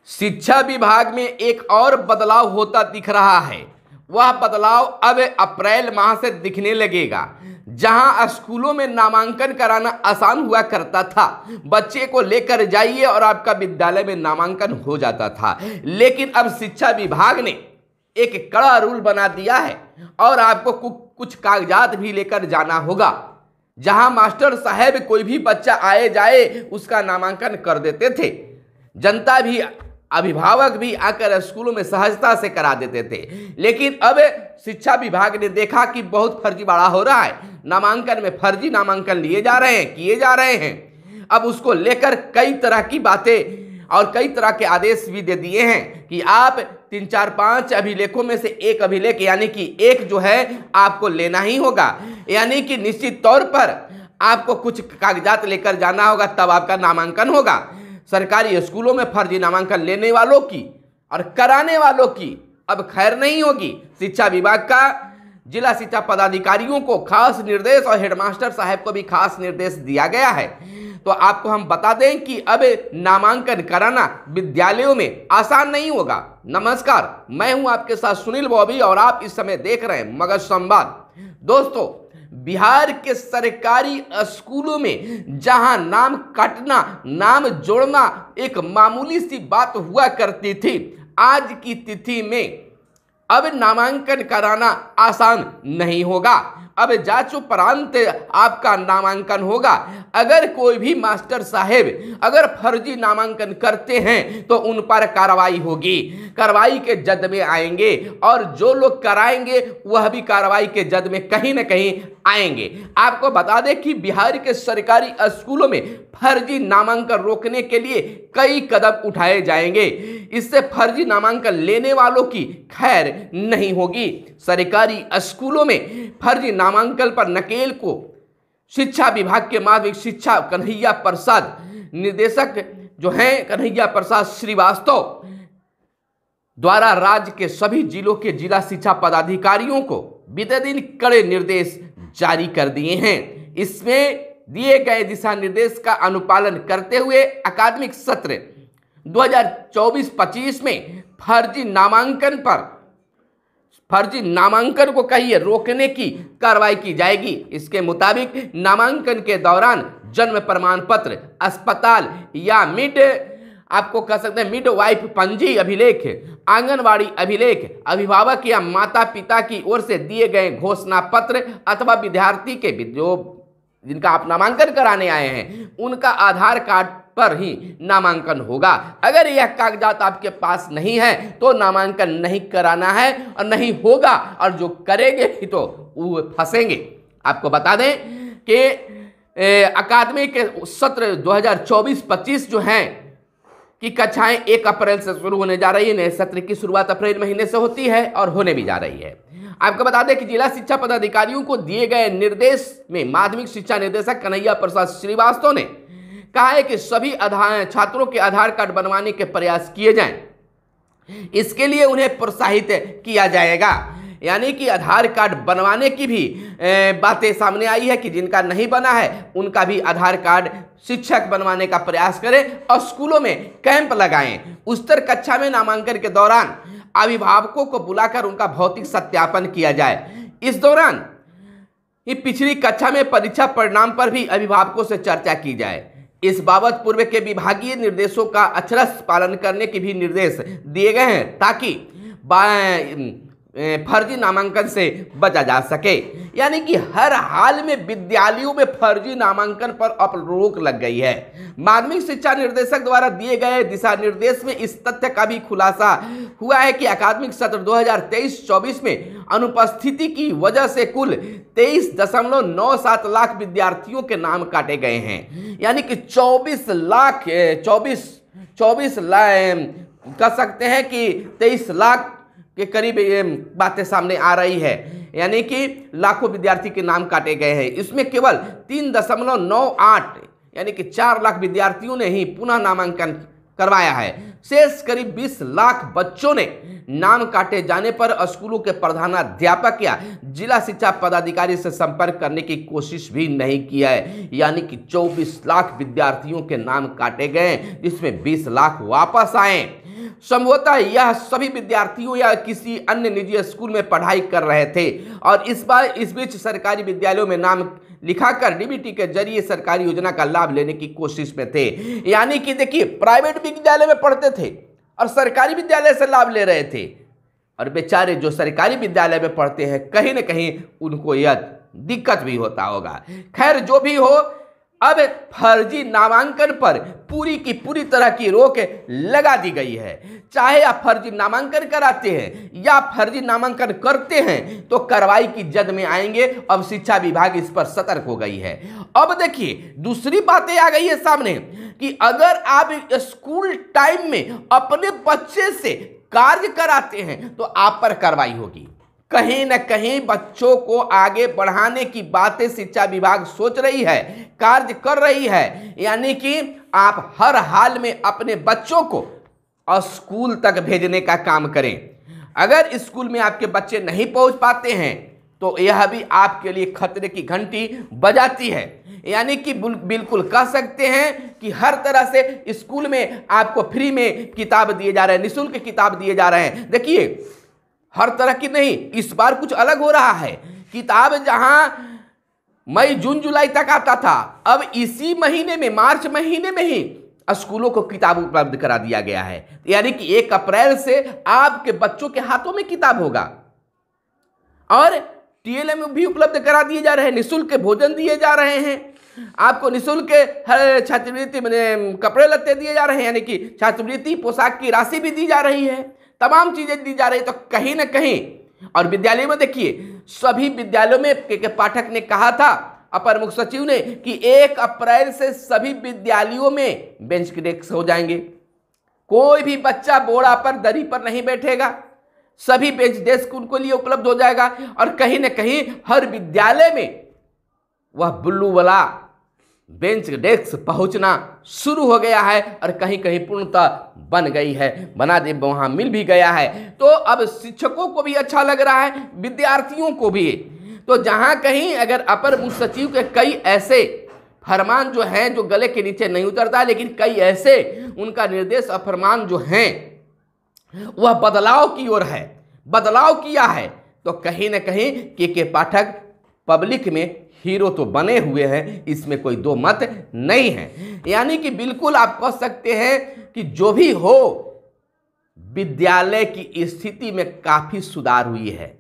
शिक्षा विभाग में एक और बदलाव होता दिख रहा है। वह बदलाव अब अप्रैल माह से दिखने लगेगा। जहां स्कूलों में नामांकन कराना आसान हुआ करता था, बच्चे को लेकर जाइए और आपका विद्यालय में नामांकन हो जाता था, लेकिन अब शिक्षा विभाग ने एक कड़ा रूल बना दिया है और आपको कुछ कागजात भी लेकर जाना होगा। जहां मास्टर साहब कोई भी बच्चा आए जाए उसका नामांकन कर देते थे, जनता भी अभिभावक भी आकर स्कूलों में सहजता से करा देते थे, लेकिन अब शिक्षा विभाग ने देखा कि बहुत फर्जीवाड़ा हो रहा है, नामांकन में फर्जी नामांकन लिए जा रहे हैं, किए जा रहे हैं। अब उसको लेकर कई तरह की बातें और कई तरह के आदेश भी दे दिए हैं कि आप 3, 4, 5 अभिलेखों में से एक अभिलेख यानी कि एक जो है आपको लेना ही होगा, यानी कि निश्चित तौर पर आपको कुछ कागजात लेकर जाना होगा, तब आपका नामांकन होगा। सरकारी स्कूलों में फर्जी नामांकन लेने वालों की और कराने वालों की अब खैर नहीं होगी। शिक्षा विभाग का जिला शिक्षा पदाधिकारियों को खास निर्देश और हेडमास्टर साहब को भी खास निर्देश दिया गया है। तो आपको हम बता दें कि अब नामांकन कराना विद्यालयों में आसान नहीं होगा। नमस्कार, मैं हूं आपके साथ सुनील बॉबी और आप इस समय देख रहे हैं मगध संवाद। दोस्तों, बिहार के सरकारी स्कूलों में जहां नाम काटना, नाम जोड़ना एक मामूली सी बात हुआ करती थी, आज की तिथि में अब नामांकन कराना आसान नहीं होगा। अब जांच उपरांत आपका नामांकन होगा। अगर कोई भी मास्टर साहेब अगर फर्जी नामांकन करते हैं तो उन पर कार्रवाई होगी, कार्रवाई के जद में आएंगे और जो लोग कराएंगे वह भी कार्रवाई के जद में कहीं न कहीं आएंगे। आपको बता दें कि बिहार के सरकारी स्कूलों में फर्जी नामांकन रोकने के लिए कई कदम उठाए जाएंगे। इससे फर्जी नामांकन लेने वालों की खैर नहीं होगी। सरकारी स्कूलों में फर्जी नामांकन पर नकेल को शिक्षा विभाग के माध्यमिक शिक्षा कन्हैया प्रसाद निदेशक जो हैं कन्हैया प्रसाद श्रीवास्तव द्वारा राज्य के सभी जिलों के जिला शिक्षा पदाधिकारियों को बीते दिन कड़े निर्देश जारी कर दिए हैं। इसमें दिए गए दिशा निर्देश का अनुपालन करते हुए अकादमिक सत्र 2024-25 में फर्जी नामांकन को कहिए रोकने की कार्रवाई की जाएगी। इसके मुताबिक नामांकन के दौरान जन्म प्रमाण पत्र, अस्पताल या आपको कह सकते हैं मिडवाइफ पंजी अभिलेख, आंगनवाड़ी अभिलेख, अभिभावक या माता पिता की ओर से दिए गए घोषणा पत्र अथवा विद्यार्थी के जिनका आप नामांकन कराने आए हैं उनका आधार कार्ड पर ही नामांकन होगा। अगर यह कागजात आपके पास नहीं है तो नामांकन नहीं कराना है और नहीं होगा, और जो करेंगे ही तो वो फंसेंगे। आपको बता दें कि अकादमिक सत्र 2024-25 जो हैं कि कक्षाएं 1 अप्रैल से शुरू होने जा रही है। नए सत्र की शुरुआत अप्रैल महीने से होती है और होने भी जा रही है। आपको बता दें कि जिला शिक्षा पदाधिकारियों को दिए गए निर्देश में माध्यमिक शिक्षा निदेशक कन्हैया प्रसाद श्रीवास्तव ने कहा है कि सभी छात्रों के आधार कार्ड बनवाने के प्रयास किए जाएं। इसके लिए उन्हें प्रोत्साहित किया जाएगा, यानी कि आधार कार्ड बनवाने की भी बातें सामने आई है कि जिनका नहीं बना है उनका भी आधार कार्ड शिक्षक बनवाने का प्रयास करें और स्कूलों में कैंप लगाएं। उच्चतर कक्षा में नामांकन के दौरान अभिभावकों को बुलाकर उनका भौतिक सत्यापन किया जाए। इस दौरान पिछली कक्षा में परीक्षा परिणाम पर भी अभिभावकों से चर्चा की जाए। इस बाबत पूर्व के विभागीय निर्देशों का अक्षरशः पालन करने के भी निर्देश दिए गए हैं ताकि फर्जी नामांकन से बचा जा सके। यानी कि हर हाल में विद्यालयों में फर्जी नामांकन पर अब रोक लग गई है। माध्यमिक शिक्षा निर्देशक द्वारा दिए गए दिशा निर्देश में इस तथ्य का भी खुलासा हुआ है कि अकादमिक सत्र 2023-24 में अनुपस्थिति की वजह से कुल 23.97 लाख विद्यार्थियों के नाम काटे गए हैं। यानी कि 24 लाख कह सकते हैं कि 23 लाख के करीब ये बातें सामने आ रही है, यानी कि लाखों विद्यार्थी के नाम काटे गए हैं। इसमें केवल 3.98 यानी कि 4 लाख विद्यार्थियों ने ही पुनः नामांकन करवाया है। शेष करीब 20 लाख बच्चों ने नाम काटे जाने पर स्कूलों के प्रधानाध्यापक या जिला शिक्षा पदाधिकारी से संपर्क करने की कोशिश भी नहीं किया है। यानी कि 24 लाख विद्यार्थियों के नाम काटे गए जिसमें 20 लाख वापस आए। संभवतः यह सभी विद्यार्थियों या किसी अन्य निजी स्कूल में पढ़ाई कर रहे थे और इस बीच सरकारी विद्यालयों में नाम लिखाकर डीबीटी के जरिए सरकारी योजना का लाभ लेने की कोशिश में थे। यानी कि देखिए, प्राइवेट विद्यालय में पढ़ते थे और सरकारी विद्यालय से लाभ ले रहे थे, और बेचारे जो सरकारी विद्यालय में पढ़ते हैं कहीं ना कहीं उनको यह दिक्कत भी होता होगा। खैर, जो भी हो, अब फर्जी नामांकन पर पूरी की पूरी तरह की रोक लगा दी गई है। चाहे आप फर्जी नामांकन कराते हैं या फर्जी नामांकन करते हैं तो कार्रवाई की जद में आएंगे। अब शिक्षा विभाग इस पर सतर्क हो गई है। अब देखिए, दूसरी बातें आ गई है सामने कि अगर आप स्कूल टाइम में अपने बच्चे से कार्य कराते हैं तो आप पर कार्रवाई होगी। कहीं न कहीं बच्चों को आगे बढ़ाने की बातें शिक्षा विभाग सोच रही है, कार्य कर रही है। यानी कि आप हर हाल में अपने बच्चों को स्कूल तक भेजने का काम करें। अगर स्कूल में आपके बच्चे नहीं पहुंच पाते हैं तो यह भी आपके लिए खतरे की घंटी बजाती है। यानी कि बिल्कुल कह सकते हैं कि हर तरह से स्कूल में आपको फ्री में किताब दिए जा रहे हैं, निःशुल्क किताब दिए जा रहे हैं। देखिए, हर तरह की नहीं, इस बार कुछ अलग हो रहा है। किताब जहां मई जून जुलाई तक आता था, अब इसी महीने में, मार्च महीने में ही स्कूलों को किताब उपलब्ध करा दिया गया है। यानी कि 1 अप्रैल से आपके बच्चों के हाथों में किताब होगा और टीएलएम भी उपलब्ध करा दिए जा रहे हैं, निःशुल्क भोजन दिए जा रहे हैं, आपको निःशुल्क हर छात्रवृत्ति में कपड़े लत्ते दिए जा रहे हैं, यानी कि छात्रवृत्ति पोशाक की राशि भी दी जा रही है, तमाम चीजें दी जा रही है। तो कहीं ना कहीं, और विद्यालय में देखिए, सभी विद्यालयों में के पाठक ने कहा था, अपर मुख्य सचिव ने, कि 1 अप्रैल से सभी विद्यालयों में बेंच डेस्क हो जाएंगे। कोई भी बच्चा बोरा पर, दरी पर नहीं बैठेगा, सभी बेंच डेस्क उनको लिए उपलब्ध हो जाएगा। और कहीं ना कहीं हर विद्यालय में वह ब्लू वाला बेंच डेस्क पहुंचना शुरू हो गया है और कहीं कहीं पूर्णतः बन गई है, बना दे वहां मिल भी गया है। तो अब शिक्षकों को भी अच्छा लग रहा है, विद्यार्थियों को भी। तो जहां कहीं अगर अपर मुख्य सचिव के कई ऐसे फरमान जो हैं जो गले के नीचे नहीं उतरता, लेकिन कई ऐसे उनका निर्देश और फरमान जो हैं वह बदलाव की ओर है, बदलाव किया है। तो कहीं ना कहीं के पाठक पब्लिक में हीरो तो बने हुए हैं, इसमें कोई दो मत नहीं है। यानी कि बिल्कुल आप कह सकते हैं कि जो भी हो, विद्यालय की स्थिति में काफी सुधार हुई है।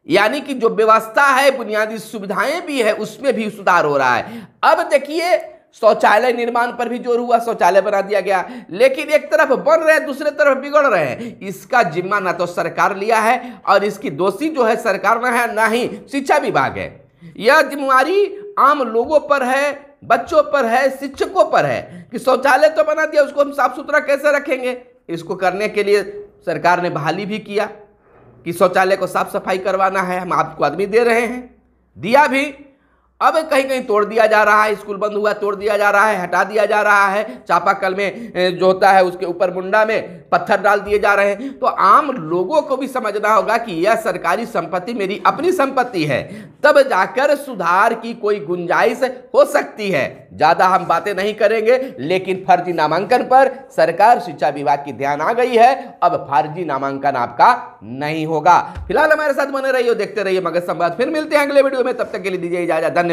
यानी कि जो व्यवस्था है, बुनियादी सुविधाएं भी है, उसमें भी सुधार हो रहा है। अब देखिए, शौचालय निर्माण पर भी जोर हुआ, शौचालय बना दिया गया, लेकिन एक तरफ बन रहे हैं, दूसरे तरफ बिगड़ रहे हैं। इसका जिम्मा ना तो सरकार लिया है और इसकी दोषी जो है सरकार न है, ना ही शिक्षा विभाग है। यह जिम्मेवारी आम लोगों पर है, बच्चों पर है, शिक्षकों पर है कि शौचालय तो बना दिया, उसको हम साफ सुथरा कैसे रखेंगे। इसको करने के लिए सरकार ने बहाली भी किया कि शौचालय को साफ सफाई करवाना है, हम आपको आदमी दे रहे हैं, दिया भी। अब कहीं कहीं तोड़ दिया जा रहा है, स्कूल बंद हुआ तोड़ दिया जा रहा है, हटा दिया जा रहा है, चापाकल में जो होता है उसके ऊपर मुंडा में पत्थर डाल दिए जा रहे हैं। तो आम लोगों को भी समझना होगा कि यह सरकारी संपत्ति मेरी अपनी संपत्ति है, तब जाकर सुधार की कोई गुंजाइश हो सकती है। ज्यादा हम बातें नहीं करेंगे, लेकिन फर्जी नामांकन पर सरकार, शिक्षा विभाग की ध्यान आ गई है। अब फर्जी नामांकन आपका नहीं होगा। फिलहाल हमारे साथ बने रहिए, देखते रहिए मगध संवाद। फिर मिलते हैं अगले वीडियो में, तब तक के लिए दीजिए इजाजत। धन्यवाद।